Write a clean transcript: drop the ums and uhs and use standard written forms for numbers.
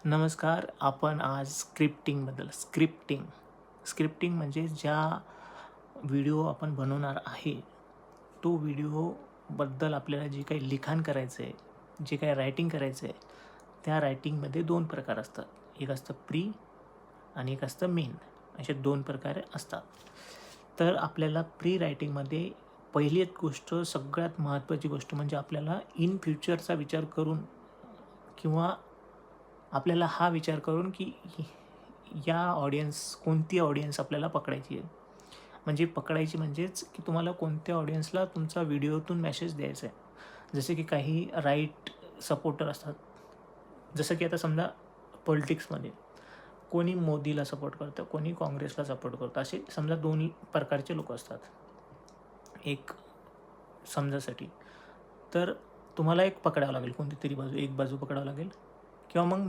नमस्कार. आपण आज स्क्रिप्टिंग म्हणजे ज्या व्हिडिओ आपण बनवणार आहे, तो व्हिडिओबद्दल आपल्याला जे काही लिखाण करायचं आहे, जे काही रायटिंग करायचं आहे, त्या रायटिंगमध्ये 2 प्रकार असतात. एक असतं प्री आणि एक असतं मेन. असे 2 प्रकार असतात. तर आपल्याला प्री रायटिंगमध्ये पहिली एक गोष्ट, सगळ्यात महत्त्वाची गोष्ट म्हणजे आपल्याला इन फ्युचरचा विचार करून किंवा आपल्याला हा विचार करून की कोणती ऑडियन्स आपल्याला पकडायची आहे. म्हणजे पकडायची म्हणजेच की तुम्हाला कोणत्या ऑडियन्सला तुमचा व्हिडिओतून मेसेज द्यायचा आहे. जसे की काही राईट सपोर्टर असतात. जसं की आता समजा पॉलिटिक्समध्ये कोणी मोदीला सपोर्ट करतं, कोणी काँग्रेसला सपोर्ट करतं. असे समजा 2 प्रकारचे लोकं असतात. एक समजासाठी. तर तुम्हाला एक पकडावं लागेल, कोणती तरी बाजू, एक बाजू पकडावं लागेल किंवा मग